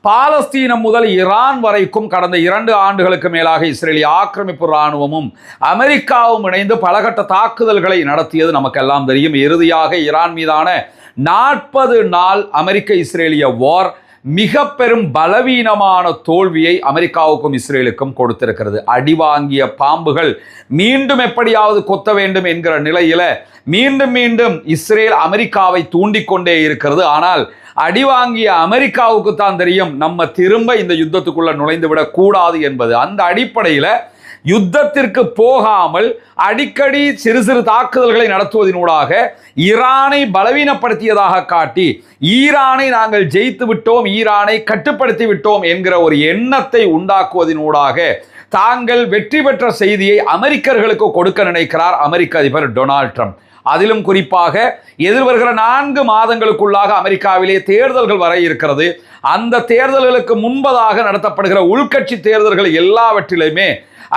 பாலஸ்தீனம் முதல் ஈரான் வரைக்கும் கடந்த 2 ஆண்டுகளுக்கு மேலாக இஸ்ரேலிய ஆக்கிரமிப்பு இராணுவமும் அமெரிக்காவும் இணைந்து பலகட்ட தாக்குதல்களை நடத்தியது நமக்கெல்லாம் தெரியும். இறுதியாக ஈரான் மீதான 40 நாள் அமெரிக்க இஸ்ரேலிய வார் மிக பெரும் பலவீனமான தோல்வியை அமெரிக்காவுக்கும் இஸ்ரேலுக்கும் கொடுத்திருக்கிறது. அடிவாங்கிய பாம்புகள் மீண்டும் எப்படியாவது கொத்த வேண்டும் என்கிற நிலையில மீண்டும் மீண்டும் இஸ்ரேல் அமெரிக்காவை தூண்டிக்கொண்டே இருக்கிறது. ஆனால் அடிவாங்கிய அமெரிக்காவுக்கு தான் தெரியும் நம்ம திரும்ப இந்த யுத்தத்துக்குள்ள நுழைந்து விடக் கூடாது என்பது. அந்த அடிப்படையில் யுத்தத்திற்கு போகாமல் அடிக்கடி சிறு சிறு தாக்குதல்களை நடத்துவதனூடாக ஈரானை பலவீனப்படுத்தியதாக காட்டி ஈரானை நாங்கள் ஜெயித்து விட்டோம், ஈரானை கட்டுப்படுத்தி விட்டோம் என்கிற ஒரு எண்ணத்தை உண்டாக்குவதனூடாக தாங்கள் வெற்றி பெற்ற செய்தியை அமெரிக்கர்களுக்கு கொடுக்க நினைக்கிறார் அமெரிக்க அதிபர் டொனால்ட் ட்ரம்ப். அதிலும் குறிப்பாக எதிர்வருகிற 4 மாதங்களுக்குள்ளாக அமெரிக்காவிலே தேர்தல்கள் வர இருக்கிறது. அந்த தேர்தல்களுக்கு முன்பதாக நடத்தப்படுகிற உள்கட்சி தேர்தல்கள் எல்லாவற்றிலுமே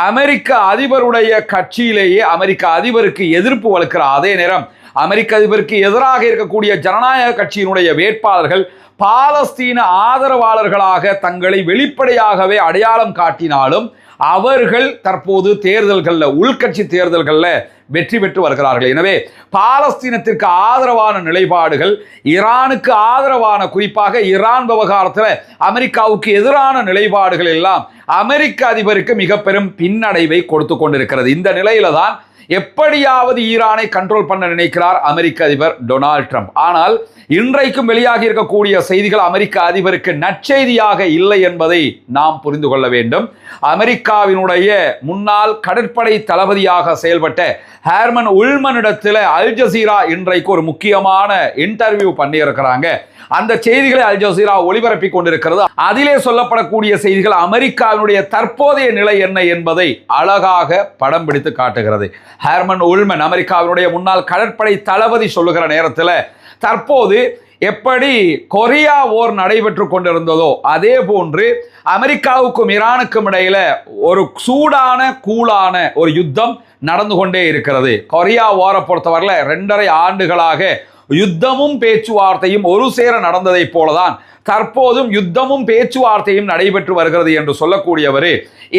அமெரிக்க அதிபருடைய கட்சியிலேயே அமெரிக்க அதிபருக்கு எதிர்ப்பு வலுக்கிற அதே நேரம் அமெரிக்க அதிபருக்கு எதிராக இருக்கக்கூடிய ஜனநாயக கட்சியினுடைய வேட்பாளர்கள் பாலஸ்தீன ஆதரவாளர்களாக தங்களை வெளிப்படையாகவே அடையாளம் காட்டினாலும் அவர்கள் தற்போது தேர்தல்களில் உள்கட்சி தேர்தல்களில் வெற்றி பெற்று வருகிறார்கள். எனவே பாலஸ்தீனத்திற்கு ஆதரவான நிலைப்பாடுகள், ஈரானுக்கு ஆதரவான, குறிப்பாக ஈரான் விவகாரத்தில் அமெரிக்காவுக்கு எதிரான நிலைப்பாடுகள் எல்லாம் அமெரிக்க அதிபருக்கு மிக பெரும் பின்னடைவை கொடுத்து கொண்டிருக்கிறது. இந்த நிலையில தான் எப்படியாவது ஈரானை கண்ட்ரோல் பண்ண நினைக்கிறார் அமெரிக்க அதிபர் டொனால்ட் ட்ரம்ப். ஆனால் இன்றைக்கும் வெளியாகி இருக்கக்கூடிய செய்திகள் அமெரிக்க அதிபருக்கு நற்செய்தியாக இல்லை என்பதை நாம் புரிந்து கொள்ள வேண்டும். அமெரிக்காவினுடைய முன்னாள் கடற்படை தளபதியாக செயல்பட்ட ஹேர்மன் உல்மனிடத்தில் அல் ஜசீரா இன்றைக்கு ஒரு முக்கியமான இன்டர்வியூ பண்ணியிருக்கிறாங்க. அந்த செய்திகளை அல் ஜசீரா ஒளிபரப்பி கொண்டிருக்கிறது. அதிலே சொல்லப்படக்கூடிய செய்திகள் அமெரிக்காவினுடைய தற்போதைய நிலை என்ன என்பதை அழகாக படம் பிடித்து காட்டுகிறது. ஹேர்மன் உல்மன் அமெரிக்காவினுடைய முன்னாள் கடற்படை தளபதி சொல்லுகிற நேரத்தில் தற்போது எப்படி கொரியா போர் நடைபெற்று கொண்டிருந்ததோ அதே போன்று அமெரிக்காவுக்கும் ஈரானுக்கும் இடையில ஒரு சூடான கூலான ஒரு யுத்தம் நடந்து கொண்டே இருக்கிறது. கொரியா வாரை பொறுத்தவரையில் 2.5 ஆண்டுகளாக யுத்தமும் பேச்சுவார்த்தையும் ஒரு சேர நடந்ததை போலதான் தற்போதும் யுத்தமும் பேச்சுவார்த்தையும் நடைபெற்று வருகிறது என்று சொல்லக்கூடியவர்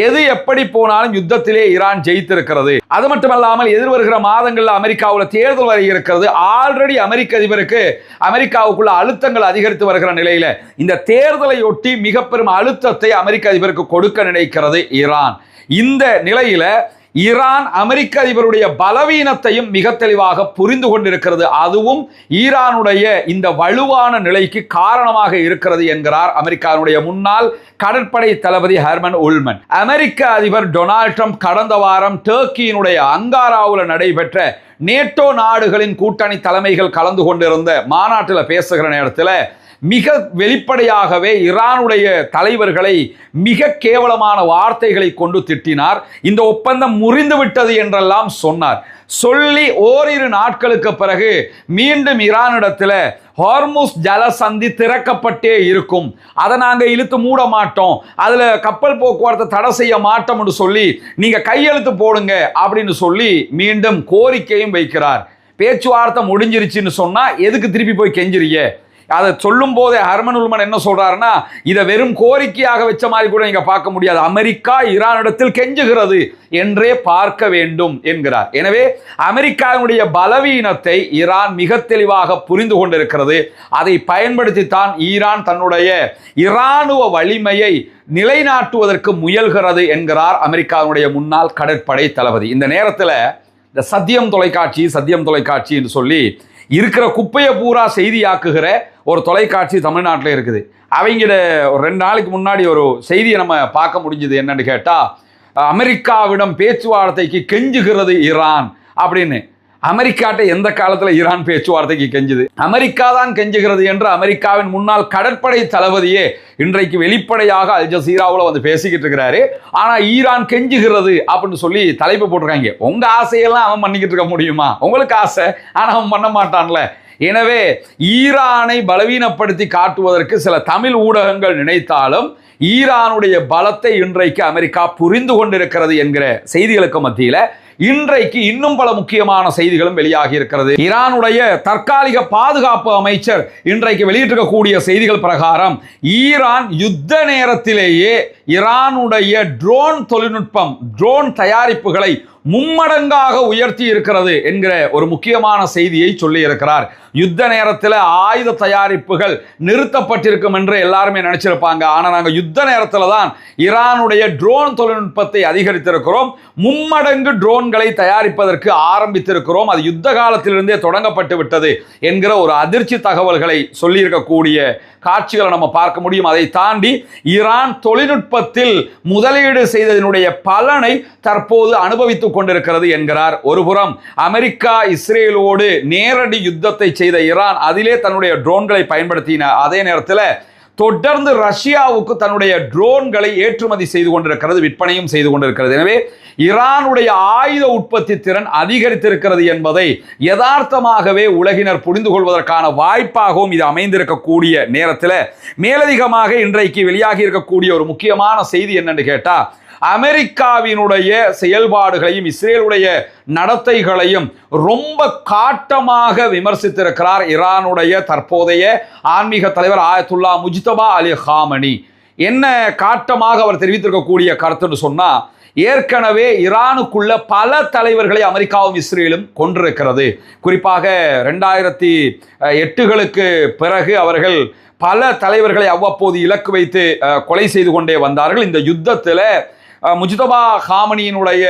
எது எப்படி போனாலும் யுத்தத்திலே ஈரான் ஜெயித்திருக்கிறது. அது மட்டுமல்லாமல் எதிர்வருகிற மாதங்களில் அமெரிக்காவில் தேர்தல் வரை இருக்கிறது. ஆல்ரெடி அமெரிக்க அதிபருக்கு அமெரிக்காவுக்குள்ள அழுத்தங்கள் அதிகரித்து வருகிற நிலையில இந்த தேர்தலை ஒட்டி மிக பெரும் அழுத்தத்தை அமெரிக்க அதிபருக்கு கொடுக்க நினைக்கிறது ஈரான். இந்த நிலையில ஈரான் அமெரிக்க அதிபருடைய பலவீனத்தையும் மிக தெளிவாக புரிந்து கொண்டிருக்கிறது. அதுவும் ஈரானுடைய இந்த வலுவான நிலைக்கு காரணமாக இருக்கிறது என்கிறார் அமெரிக்காவுடைய முன்னாள் கடற்படை தளபதி ஹெர்மன் உல்மன். அமெரிக்க அதிபர் டொனால்ட் ட்ரம்ப் கடந்த வாரம் டர்க்கியினுடைய அங்காராவில் நடைபெற்ற நேட்டோ நாடுகளின் கூட்டணி தலைமைகள் கலந்து கொண்டிருந்த மாநாட்டில் பேசுகிற நேரத்தில் மிக வெளிப்படையாகவே ஈரானுடைய தலைவர்களை மிக கேவலமான வார்த்தைகளை கொண்டு திட்டினார். இந்த ஒப்பந்தம் முறிந்துவிட்டது என்றெல்லாம் சொன்னார். சொல்லி ஓரிரு நாட்களுக்கு பிறகு மீண்டும் ஈரானிடத்தில் ஹார்முஸ் ஜலசந்தி திறக்கப்பட்டே இருக்கும், அதை நாங்கள் இழுத்து மூட மாட்டோம், அதில் கப்பல் போக்குவரத்தை தடை செய்ய மாட்டோம் என்று சொல்லி நீங்கள் கையெழுத்து போடுங்க அப்படின்னு சொல்லி மீண்டும் கோரிக்கையும் வைக்கிறார். பேச்சுவார்த்தை முடிஞ்சிருச்சுன்னு சொன்னால் எதுக்கு திருப்பி போய் கெஞ்சிரிய? அதை சொல்லும் போதே ஹெர்மன் உல்மன் என்ன சொல்றாருன்னா, இதை வெறும் கோரிக்கையாக வச்ச மாதிரி கூட நீங்க பார்க்க முடியாது, அமெரிக்கா ஈரானிடத்தில் கெஞ்சுகிறது என்றே பார்க்க வேண்டும் என்கிறார். எனவே அமெரிக்காவுடைய பலவீனத்தை ஈரான் மிக தெளிவாக புரிந்து கொண்டிருக்கிறது. அதை பயன்படுத்தித்தான் ஈரான் தன்னுடைய இராணுவ வலிமையை நிலைநாட்டுவதற்கு முயல்கிறது என்கிறார் அமெரிக்காவுடைய முன்னாள் கடற்படை தளபதி. இந்த நேரத்தில் இந்த சத்தியம் தொலைக்காட்சி என்று சொல்லி இருக்கிற குப்பையை பூரா செய்தியாக்குகிற ஒரு தொலைக்காட்சி தமிழ்நாட்டில் இருக்குது. அவங்கிட்ட ஒரு 2 நாளைக்கு முன்னாடி ஒரு செய்தியை நம்ம பார்க்க முடிஞ்சது. என்னன்னு கேட்டால், அமெரிக்காவிடம் பேச்சுவார்த்தைக்கு கெஞ்சுகிறது ஈரான் அப்படின்னு. அமெரிக்காட்ட எந்த காலத்தில் ஈரான் பேச்சுவார்த்தைக்கு கெஞ்சுது? அமெரிக்கா தான் கெஞ்சுகிறது என்று அமெரிக்காவின் முன்னாள் கடற்படை தளபதியே இன்றைக்கு வெளிப்படையாக அல் ஜசீராவில் வந்து பேசிக்கிட்டு இருக்கிறாரு. ஆனால் ஈரான் கெஞ்சுகிறது அப்படின்னு சொல்லி தலைப்பு போட்டிருக்காங்க. உங்க ஆசையெல்லாம் அவன் பண்ணிக்கிட்டு இருக்க முடியுமா? உங்களுக்கு ஆசை, ஆனால் அவன் பண்ண மாட்டான்ல. எனவே ஈரானை பலவீனப்படுத்தி காட்டுவதற்கு சில தமிழ் ஊடகங்கள் நினைத்தாலும் ஈரானுடைய பலத்தை இன்றைக்கு அமெரிக்கா புரிந்து கொண்டிருக்கிறது என்கிற செய்திகளுக்கு மத்தியில் இன்றைக்கு இன்னும் பல முக்கியமான செய்திகளும் வெளியாகி இருக்கிறது. ஈரானுடைய தற்காலிக பாதுகாப்பு அமைச்சர் இன்றைக்கு வெளியிட்டிருக்கக்கூடிய செய்திகள் பிரகாரம் ஈரான் யுத்த நேரத்திலேயே ஈரானுடைய ட்ரோன் தொழில்நுட்பம், ட்ரோன் தயாரிப்புகளை மும்மடங்காக உயர்த்தி இருக்கிறது என்கிற ஒரு முக்கியமான செய்தியை சொல்லி இருக்கிறார். யுத்த நேரத்தில் ஆயுத தயாரிப்புகள் நிறுத்தப்பட்டிருக்கும் என்று எல்லாருமே நினைச்சிருப்பாங்க. ஆனால் நாங்கள் யுத்த நேரத்தில் தான் ஈரானுடைய ட்ரோன் தொழில்நுட்பத்தை அதிகரித்திருக்கிறோம், மும்மடங்கு ட்ரோன்களை தயாரிப்பதற்கு ஆரம்பித்திருக்கிறோம், அது யுத்த காலத்திலிருந்தே தொடங்கப்பட்டு விட்டது என்கிற ஒரு அதிர்ச்சி தகவல்களை சொல்லியிருக்கக்கூடிய காட்சிகளை நம்ம பார்க்க முடியும். அதை தாண்டி ஈரான் தொழில்நுட்பத்தில் முதலீடு செய்ததனுடைய பலனை தற்போது அனுபவித்துக் கொண்டிருக்கிறது என்கிறார். ஒருபுறம் அமெரிக்கா இஸ்ரேலோடு நேரடி யுத்தத்தை செய்த ஈரான் அதிலே தன்னுடைய ட்ரோன்களை பயன்படுத்தின அதே நேரத்தில் தொடர்ந்து ரஷ்யாவுக்கு தன்னுடைய ட்ரோன்களை ஏற்றுமதி செய்து கொண்டிருக்கிறது, விற்பனையும் செய்து கொண்டிருக்கிறது. எனவே ஈரானுடைய ஆயுத உற்பத்தி திறன் அதிகரித்திருக்கிறது என்பதை யதார்த்தமாகவே உலகினர் புரிந்து கொள்வதற்கான வாய்ப்பாகவும் இது அமைந்திருக்கக்கூடிய நேரத்தில் மேலதிகமாக இன்றைக்கு வெளியாகி இருக்கக்கூடிய ஒரு முக்கியமான செய்தி என்னன்னு கேட்டா, அமெரிக்காவினுடைய செயல்பாடுகளையும் இஸ்ரேலுடைய நடத்தைகளையும் ரொம்ப காட்டமாக விமர்சித்திருக்கிறார் ஈரானுடைய தற்போதைய ஆன்மீக தலைவர் ஆயத்துல்லா முஜ்தபா அலி ஹாமனி. என்ன காட்டமாக அவர் தெரிவித்திருக்கக்கூடிய கருத்துன்னு சொன்னா, ஏற்கனவே ஈரானுக்குள்ள பல தலைவர்களை அமெரிக்காவும் இஸ்ரேலும் கொண்டிருக்கிறது. குறிப்பாக 2008களுக்கு பிறகு அவர்கள் பல தலைவர்களை அவ்வப்போது இலக்கு வைத்து கொலை செய்து கொண்டே வந்தார்கள். இந்த யுத்தத்தில் முஜ்தபா ஹாமனியினுடைய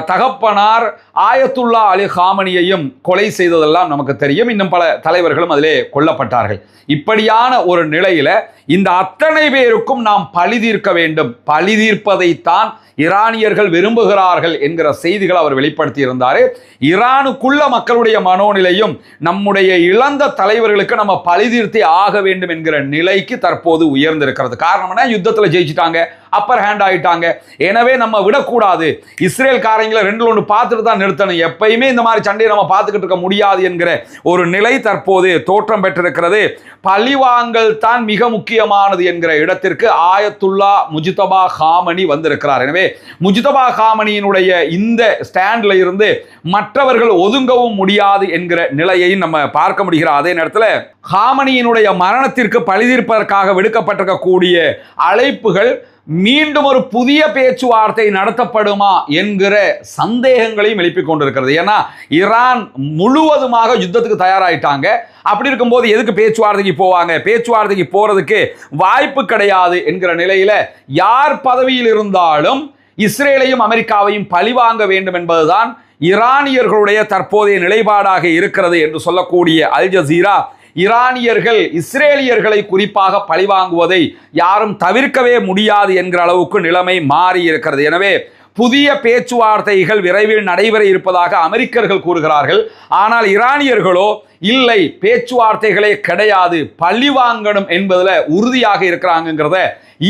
தகப்பனார் ஆயத்துல்லா அலி ஹாமனியையும் கொலை செய்ததெல்லாம் நமக்கு தெரியும். இன்னும் பல தலைவர்களும் அதிலே கொல்லப்பட்டார்கள். இப்படியான ஒரு நிலையில இந்த அத்தனை பேருக்கும் நாம் பழி தீர்க்க வேண்டும், பழி தீர்ப்பதைத்தான் ஈரானியர்கள் விரும்புகிறார்கள் என்கிற செய்திகள் அவர் வெளிப்படுத்தி இருந்தார். ஈரானுக்குள்ள மக்களுடைய மனோநிலையும் நம்முடைய இழந்த தலைவர்களுக்கு நம்ம பழி தீர்த்தே ஆக வேண்டும் என்கிற நிலைக்கு தற்போது உயர்ந்திருக்கிறது. காரணம் என்ன? யுத்தத்தில் ஜெயிச்சிட்டாங்க, அப்பர் ஹேண்ட் ஆகிட்டாங்க. எனவே நம்ம விடக்கூடாது, இஸ்ரேல் காரங்களை 2-1 பார்த்துட்டு தான் நிறுத்தணும், எப்பயுமே இந்த மாதிரி சண்டையை நம்ம பார்த்துக்கிட்டு இருக்க முடியாது என்கிற ஒரு நிலை தற்போது தோற்றம் பெற்றிருக்கிறது. பழிவாங்கல் தான் மிக முக்கியமானது என்கிற இடத்திற்கு ஆயத்துல்லா முஜ்தபா ஹாமனி வந்திருக்கிறார். எனவே முஜ்தபா ஹாமனியினுடைய இந்த ஸ்டாண்ட்ல இருந்து மற்றவர்கள் ஒதுங்கவும் முடியாது என்கிற நிலையை நம்ம பார்க்க முடிகிற அதே நேரத்தில் ஹாமனியினுடைய மரணத்திற்கு பழி தீர்ப்பதற்காக விடுக்கப்பட்டிருக்கக்கூடிய அழைப்புகள் மீண்டும் ஒரு புதிய பேச்சுவார்த்தை நடத்தப்படுமா என்கிற சந்தேகங்களையும் எழுப்பிக் கொண்டிருக்கிறது. ஏன்னா ஈரான் முழுவதுமாக யுத்தத்துக்கு தயாராயிட்டாங்க. அப்படி இருக்கும்போது எதுக்கு பேச்சுவார்த்தைக்கு போவாங்க? பேச்சுவார்த்தைக்கு போறதுக்கு வாய்ப்பு கிடையாது என்கிற நிலையில யார் பதவியில் இருந்தாலும் இஸ்ரேலையும் அமெரிக்காவையும் பழிவாங்க வேண்டும் என்பதுதான் ஈரானியர்களுடைய தற்போதைய நிலைப்பாடாக இருக்கிறது என்று சொல்லக்கூடிய அல் ஜசீரா, ஈரானியர்கள் இஸ்ரேலியர்களை குறிப்பாக பழிவாங்குவதை யாரும் தவிர்க்கவே முடியாது என்கிற அளவுக்கு நிலைமை மாறி இருக்கிறது. எனவே புதிய பேச்சுவார்த்தைகள் விரைவில் நடைபெற இருப்பதாக அமெரிக்கர்கள் கூறுகிறார்கள். ஆனால் ஈரானியர்களோ இல்லை, பேச்சுவார்த்தைகளே கிடையாது, பழி வாங்கணும் என்பதில் உறுதியாக இருக்கிறாங்கிறத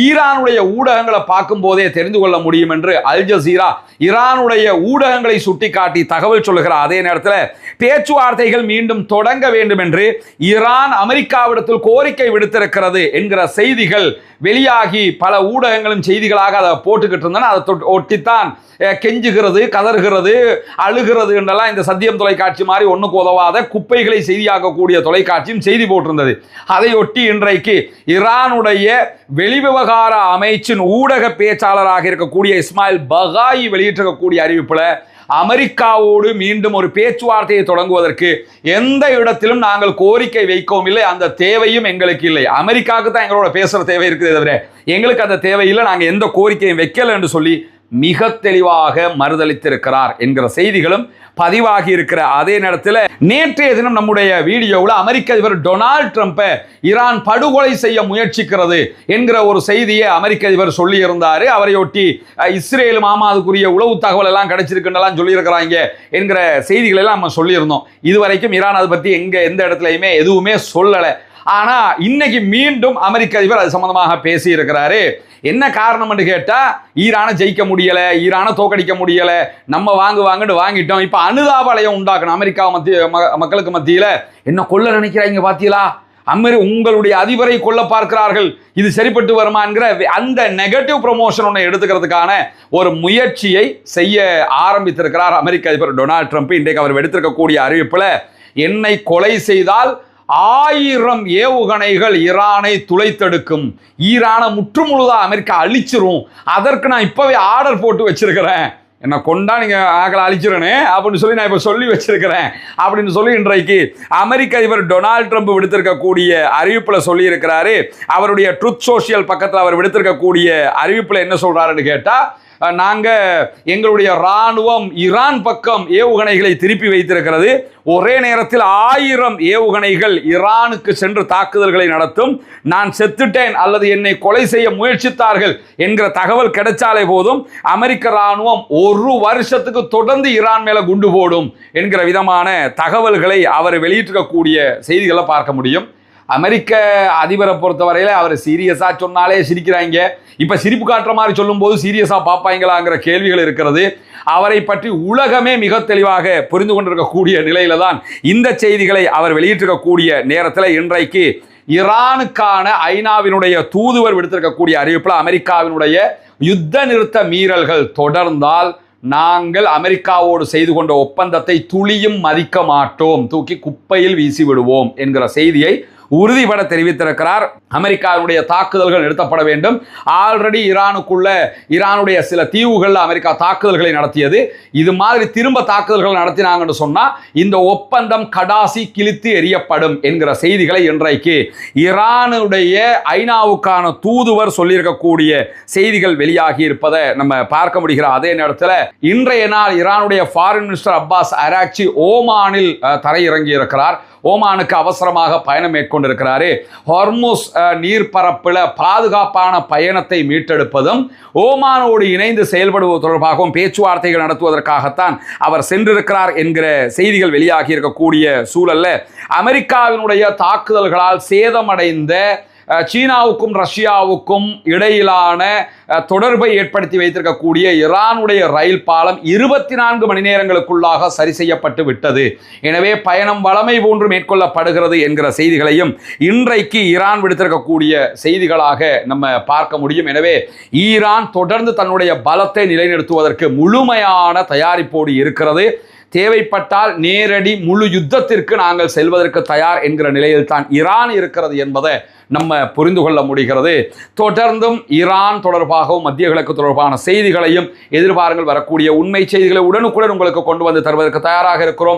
ஈரானுடைய ஊடகங்களை பார்க்கும் போதே தெரிந்து கொள்ள முடியும் என்று அல் ஜசீரா ஈரானுடைய ஊடகங்களை சுட்டிக்காட்டி தகவல் சொல்லுகிறார். அதே நேரத்தில் பேச்சுவார்த்தைகள் மீண்டும் தொடங்க வேண்டும் என்று ஈரான் அமெரிக்காவிடத்தில் கோரிக்கை விடுத்திருக்கிறது என்கிற செய்திகள் வெளியாகி பல ஊடகங்களும் செய்திகளாக அதை போட்டுக்கிட்டு இருந்தன. அதை ஒட்டித்தான் கெஞ்சுகிறது, கதறுகிறது, அழுகிறது என்றெல்லாம் இந்த சத்தியம் தொலைக்காட்சி மாதிரி ஒன்றுக்கு உதவாத குப்பைகளை செய்தியாக்கக்கூடிய தொலைக்காட்சியும் செய்தி போட்டிருந்தது. அதையொட்டி இன்றைக்கு ஈரானுடைய வெளிவிவகார அமைச்சின் ஊடக பேச்சாளராக இருக்கக்கூடிய இஸ்மாயில் பகாயி வெளியிட்டிருக்கக்கூடிய அறிவிப்பில் அமெரிக்காவோடு மீண்டும் ஒரு பேச்சுவார்த்தையை தொடங்குவதற்கு எந்த இடத்திலும் நாங்கள் கோரிக்கை வைக்கவும் இல்லை, அந்த தேவையும் எங்களுக்கு இல்லை. அமெரிக்காவுக்கு தான் எங்களோட பேசுற தேவை இருக்குது தவிர எங்களுக்கு அந்த தேவையில்லை, நாங்கள் எந்த கோரிக்கையும் வைக்கல என்று சொல்லி மிக தெளிவாக மறுதளித்திருக்கிறார் என்கிற செய்திகளும் பதிவாகி இருக்கிற அதே நேரத்தில் நேற்றைய தினம் நம்முடைய வீடியோவில் அமெரிக்க அதிபர் டொனால்ட் ட்ரம்பை ஈரான் படுகொலை செய்ய முயற்சிக்கிறது என்கிற ஒரு செய்தியை அமெரிக்க அதிபர் சொல்லி இருந்தார். அவரையொட்டி இஸ்ரேலும் ஆமா அதுக்குரிய உளவு தகவல் எல்லாம் கிடைச்சிருக்குன்னெல்லாம் சொல்லியிருக்கிறாங்க என்கிற செய்திகள் எல்லாம் நம்ம சொல்லியிருந்தோம். இதுவரைக்கும் ஈரான் அதை பற்றி எந்த இடத்துலையுமே எதுவுமே சொல்லலை. ஆனா இன்னைக்கு மீண்டும் அமெரிக்க அதிபர் அது சம்பந்தமாக பேசி இருக்கிறாரு. என்ன காரணம் என்று கேட்டா, ஈரானை ஜெயிக்க முடியல, ஈரானை தோக்கடிக்க முடியல, நம்ம வாங்கிட்டு வாங்கிட்டோம், இப்ப அனுதாப அலையம் உண்டாக்கணும் அமெரிக்கா மக்களுக்கு மத்தியில. என்ன கொல்ல நினைக்கிறாங்க பாத்தீங்களா, உங்களுடைய அதிபரை கொல்ல பார்க்கிறார்கள், இது சரிப்பட்டு வருமா என்கிற அந்த நெகட்டிவ் ப்ரமோஷன் ஒன்றை எடுத்துக்கிறதுக்கான ஒரு முயற்சியை செய்ய ஆரம்பித்திருக்கிறார் அமெரிக்க அதிபர் டொனால்ட் ட்ரம்ப். இன்றைக்கு அவர் எடுத்திருக்கக்கூடிய அறிவிப்பில், என்னை கொலை செய்தால் 1000 ஏவுகணைகள் ஈரானை துளைத்தெடுக்கும், ஈரானை முற்றுமுழுதா அமெரிக்கா அழிச்சிரும், அதற்கு நான் இப்பவே ஆர்டர் போட்டு வச்சிருக்கிறேன், என்னை கொண்டா நீங்க ஆக்களை அழிச்சிருனே அப்படின்னு சொல்லி நான் இப்ப சொல்லி வச்சிருக்கிறேன் அப்படின்னு சொல்லி இன்றைக்கு அமெரிக்க அதிபர் டொனால்ட் ட்ரம்ப் விடுத்திருக்கக்கூடிய அறிவிப்புல சொல்லி இருக்கிறாரு. அவருடைய ட்ரூத் சோஷியல் பக்கத்தில் அவர் விடுத்திருக்கக்கூடிய அறிவிப்புல என்ன சொல்றாருன்னு கேட்டா, நாங்க எங்களுடைய ராணுவம் ஈரான் பக்கம் ஏவுகணைகளை திருப்பி வைத்திருக்கிறது, ஒரே நேரத்தில் 1000 ஏவுகணைகள் ஈரானுக்கு சென்று தாக்குதல்களை நடத்தும், நான் செத்துட்டேன் அல்லது என்னை கொலை செய்ய முயற்சித்தார்கள் என்கிற தகவல் கிடைச்சாலே போதும், அமெரிக்க ராணுவம் 1 வருஷத்துக்கு தொடர்ந்து ஈரான் மேல குண்டு போடும் என்கிற விதமான தகவல்களை அவர் வெளியிட்டிருக்கக்கூடிய செய்திகளை பார்க்க முடியும். அமெரிக்க அதிபரை பொறுத்தவரையில அவர் சீரியஸா சொன்னாலே சிரிக்கிறாங்க, இப்ப சிரிப்பு காட்டுற மாதிரி சொல்லும் போது சீரியஸா பார்ப்பாங்களாங்கிற கேள்விகள் இருக்கிறது. அவரை பற்றி உலகமே மிக தெளிவாக புரிந்து கொண்டிருக்கக்கூடிய நிலையில தான் இந்த செய்திகளை அவர் வெளியிட்டிருக்கக்கூடிய நேரத்தில் இன்றைக்கு ஈரானுக்கான ஐநாவினுடைய தூதுவர் விடுத்திருக்கக்கூடிய அறிவிப்பில், அமெரிக்காவினுடைய யுத்த நிறுத்த மீறல்கள் தொடர்ந்தால் நாங்கள் அமெரிக்காவோடு செய்து கொண்ட ஒப்பந்தத்தை துளியும் மதிக்க மாட்டோம், தூக்கி குப்பையில் வீசி விடுவோம் என்கிற செய்தியை உறுதிபட தெரிவித்திருக்கிறார். அமெரிக்காவுடைய தாக்குதல்கள் நிறுத்தப்பட வேண்டும். ஆல்ரெடி ஈரானுடைய சில தீவுகளில் அமெரிக்கா தாக்குதல்களை நடத்தியது. இது மாதிரி திரும்ப தாக்குதல்கள் நடத்தினாங்கன்னு சொன்னா இந்த ஒப்பந்தம் கடாசி கிழித்து எறியப்படும் என்கிற செய்திகளை இன்றைக்கு ஈரானுடைய ஐநாவுக்கான தூதுவர் சொல்லியிருக்கக்கூடிய செய்திகள் வெளியாகி இருப்பதை நம்ம பார்க்க முடிகிற அதே நேரத்தில் இன்றைய நாள் ஈரானுடைய ஃபாரின் மினிஸ்டர் அப்பாஸ் அராக்சி ஓமானில் தரையிறங்கி இருக்கிறார். ஓமானுக்கு அவசரமாக பயணம் மேற்கொண்டிருக்கிறாரு. ஹார்முஸ் நீர்ப்பரப்பில் பாதுகாப்பான பயணத்தை மீட்டெடுப்பதும் ஓமானோடு இணைந்து செயல்படுவது தொடர்பாகவும் பேச்சுவார்த்தைகள் நடத்துவதற்காகத்தான் அவர் சென்றிருக்கிறார் என்கிற செய்திகள் வெளியாகி இருக்கக்கூடிய சூழல்ல, அமெரிக்காவினுடைய தாக்குதல்களால் சேதமடைந்த சீனாவுக்கும் ரஷ்யாவுக்கும் இடையிலான தொடர்பை ஏற்படுத்தி வைத்திருக்கக்கூடிய ஈரானுடைய ரயில் பாலம் 24 மணி நேரங்களுக்குள்ளாக சரி செய்யப்பட்டு விட்டது. எனவே பயணம் வளமை போன்று மேற்கொள்ளப்படுகிறது என்கிற செய்திகளையும் இன்றைக்கு ஈரான் விடுத்திருக்கக்கூடிய செய்திகளாக நம்ம பார்க்க முடியும். எனவே ஈரான் தொடர்ந்து தன்னுடைய பலத்தை நிலைநிறுத்துவதற்கு முழுமையான தயாரிப்போடு இருக்கிறது. தேவைப்பட்டால் நேரடி முழு யுத்தத்திற்கு நாங்கள் செல்வதற்கு தயார் என்கிற நிலையில் தான் ஈரான் இருக்கிறது என்பதை நம்ம புரிந்து கொள்ள முடிகிறது. தொடர்ந்தும் ஈரான் தொடர்பாகவும் மத்திய கிழக்கு தொடர்பான செய்திகளையும் எதிர்பாருங்கள். வரக்கூடிய உண்மை செய்திகளை உடனுக்குடன் உங்களுக்கு கொண்டு வந்து தருவதற்கு தயாராக இருக்கிறோம்.